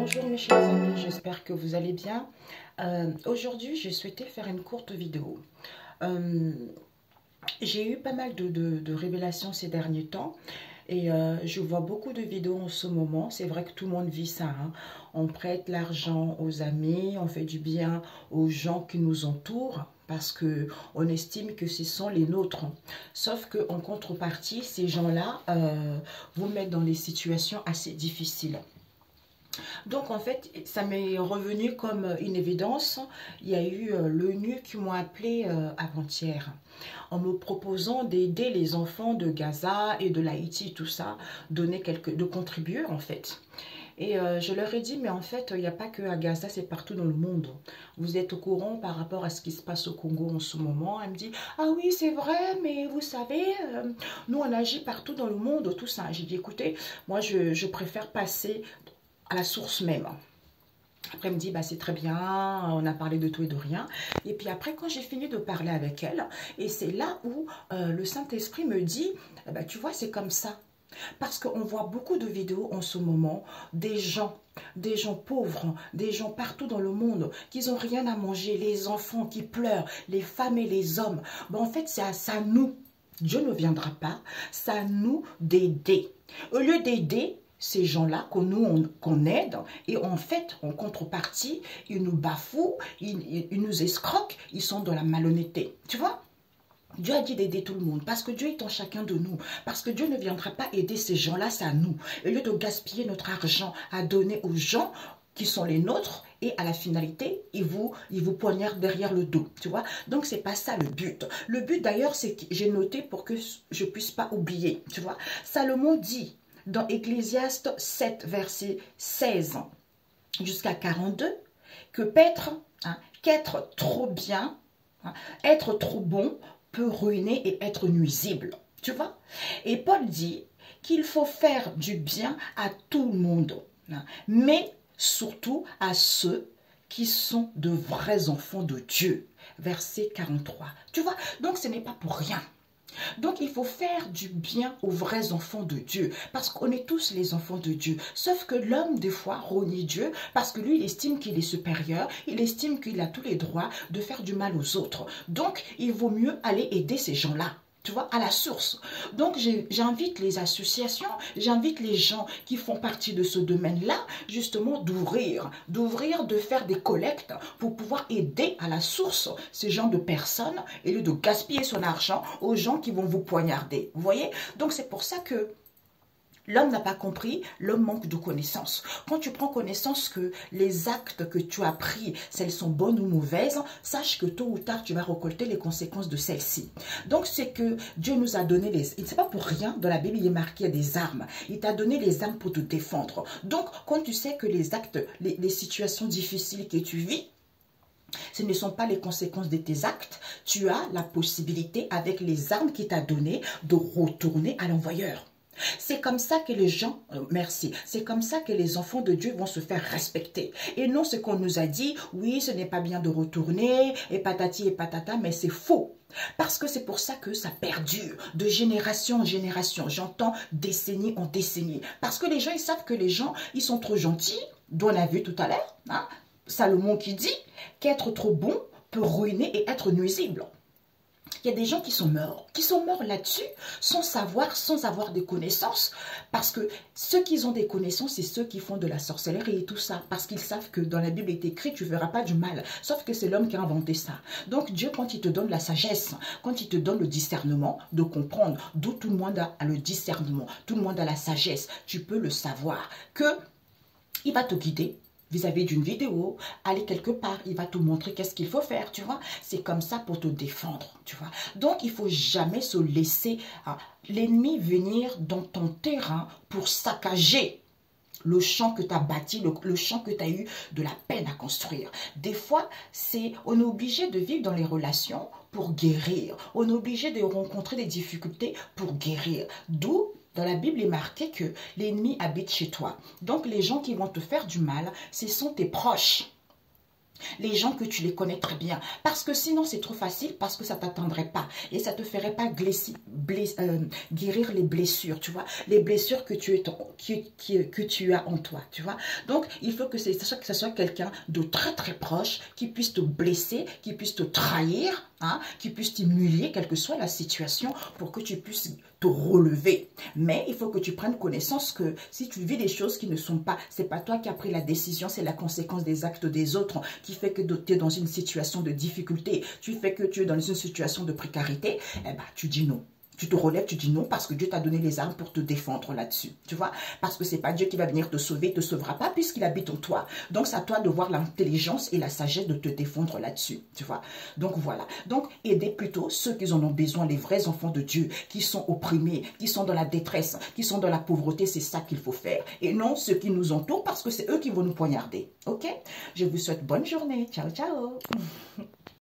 Bonjour mes chers amis, j'espère que vous allez bien. Aujourd'hui, j'ai souhaité faire une courte vidéo. J'ai eu pas mal de révélations ces derniers temps et je vois beaucoup de vidéos en ce moment. C'est vrai que tout le monde vit ça, hein. On prête l'argent aux amis, on fait du bien aux gens qui nous entourent parce qu'on estime que ce sont les nôtres. Sauf qu'en contrepartie, ces gens-là vous mettent dans des situations assez difficiles. Donc en fait, ça m'est revenu comme une évidence. Il y a eu l'ONU qui m'ont appelé avant-hier en me proposant d'aider les enfants de Gaza et de l'Haïti, tout ça, de contribuer en fait. Et je leur ai dit, mais en fait, il n'y a pas que à Gaza, c'est partout dans le monde. Vous êtes au courant par rapport à ce qui se passe au Congo en ce moment. Elle me dit, ah oui, c'est vrai, mais vous savez, nous, on agit partout dans le monde, tout ça. J'ai dit, écoutez, moi, je préfère passer à la source même. Après, elle me dit, bah, c'est très bien, on a parlé de tout et de rien. Et puis après, quand j'ai fini de parler avec elle, et c'est là où le Saint-Esprit me dit, bah, tu vois, c'est comme ça. Parce qu'on voit beaucoup de vidéos en ce moment, des gens pauvres, des gens partout dans le monde, qui n'ont rien à manger, les enfants qui pleurent, les femmes et les hommes. Ben, en fait, c'est à ça nous. Dieu ne viendra pas, c'est à nous d'aider. Au lieu d'aider, ces gens-là qu'on aide, et en fait, en contrepartie, ils nous bafouent, ils nous escroquent, ils sont dans la malhonnêteté. Tu vois? Dieu a dit d'aider tout le monde, parce que Dieu est en chacun de nous, parce que Dieu ne viendra pas aider ces gens-là, c'est à nous. Au lieu de gaspiller notre argent à donner aux gens qui sont les nôtres, et à la finalité, ils vous poignardent derrière le dos, tu vois. Donc, c'est pas ça le but. Le but, d'ailleurs, c'est que j'ai noté pour que je puisse pas oublier, tu vois. Salomon dit, dans Ecclésiaste 7, verset 16 jusqu'à 42, que qu'être trop bien, être trop bon peut ruiner et être nuisible. Tu vois? Et Paul dit qu'il faut faire du bien à tout le monde, mais surtout à ceux qui sont de vrais enfants de Dieu. Verset 43. Tu vois? Donc, ce n'est pas pour rien. Donc, il faut faire du bien aux vrais enfants de Dieu, parce qu'on est tous les enfants de Dieu. Sauf que l'homme, des fois, renie Dieu, parce que lui, il estime qu'il est supérieur, il estime qu'il a tous les droits de faire du mal aux autres. Donc, il vaut mieux aller aider ces gens-là. Tu vois, à la source. Donc, j'invite les associations, j'invite les gens qui font partie de ce domaine-là, justement, d'ouvrir, de faire des collectes pour pouvoir aider à la source ces gens de personnes et de gaspiller son argent aux gens qui vont vous poignarder. Vous voyez? Donc, c'est pour ça que l'homme n'a pas compris, l'homme manque de connaissance. Quand tu prends connaissance que les actes que tu as pris, celles sont bonnes ou mauvaises, sache que tôt ou tard, tu vas récolter les conséquences de celles-ci. Donc, c'est que Dieu nous a donné les... C'est pas pour rien, dans la Bible, il est marqué des armes. Il t'a donné les armes pour te défendre. Donc, quand tu sais que les actes, les situations difficiles que tu vis, ce ne sont pas les conséquences de tes actes, tu as la possibilité, avec les armes qu'il t'a données, de retourner à l'envoyeur. C'est comme ça que les gens, c'est comme ça que les enfants de Dieu vont se faire respecter. Et non ce qu'on nous a dit, oui, ce n'est pas bien de retourner, et patati et patata, mais c'est faux. Parce que c'est pour ça que ça perdure de génération en génération. J'entends décennie en décennie. Parce que les gens, ils savent que les gens, ils sont trop gentils, dont on a vu tout à l'heure, hein, Salomon qui dit qu'être trop bon peut ruiner et être nuisible. Il y a des gens qui sont morts là-dessus, sans savoir, sans avoir des connaissances. Parce que ceux qui ont des connaissances, c'est ceux qui font de la sorcellerie et tout ça. Parce qu'ils savent que dans la Bible, il est écrit, tu ne verras pas du mal. Sauf que c'est l'homme qui a inventé ça. Donc Dieu, quand il te donne la sagesse, quand il te donne le discernement de comprendre, d'où tout le monde a le discernement, tout le monde a la sagesse, tu peux le savoir, que il va te guider vis-à-vis d'une vidéo, aller quelque part, il va te montrer qu'est-ce qu'il faut faire, tu vois. C'est comme ça pour te défendre, tu vois. Donc, il faut jamais se laisser l'ennemi venir dans ton terrain pour saccager le champ que tu as bâti, le champ que tu as eu de la peine à construire. Des fois, on est obligé de vivre dans les relations pour guérir. On est obligé de rencontrer des difficultés pour guérir. D'où dans la Bible, il est marqué que l'ennemi habite chez toi. Donc, les gens qui vont te faire du mal, ce sont tes proches. Les gens que tu les connais très bien. Parce que sinon, c'est trop facile, parce que ça ne t'attendrait pas. Et ça ne te ferait pas guérir les blessures, tu vois. Les blessures que tu as en toi, tu vois. Donc, il faut que ce soit quelqu'un de très, très proche qui puisse te blesser, qui puisse te trahir, hein, qui puisse t'humilier, quelle que soit la situation, pour que tu puisses te relever. Mais il faut que tu prennes connaissance que si tu vis des choses qui ne sont pas, c'est pas toi qui as pris la décision, c'est la conséquence des actes des autres qui fait que tu es dans une situation de difficulté, tu fais que tu es dans une situation de précarité, eh ben, tu dis non. Tu te relèves, tu dis non parce que Dieu t'a donné les armes pour te défendre là-dessus, tu vois. Parce que c'est pas Dieu qui va venir te sauver, te sauvera pas puisqu'il habite en toi. Donc, c'est à toi de voir l'intelligence et la sagesse de te défendre là-dessus, tu vois. Donc, voilà. Donc, aidez plutôt ceux qui en ont besoin, les vrais enfants de Dieu, qui sont opprimés, qui sont dans la détresse, qui sont dans la pauvreté, c'est ça qu'il faut faire. Et non ceux qui nous entourent parce que c'est eux qui vont nous poignarder, ok? Je vous souhaite bonne journée. Ciao, ciao.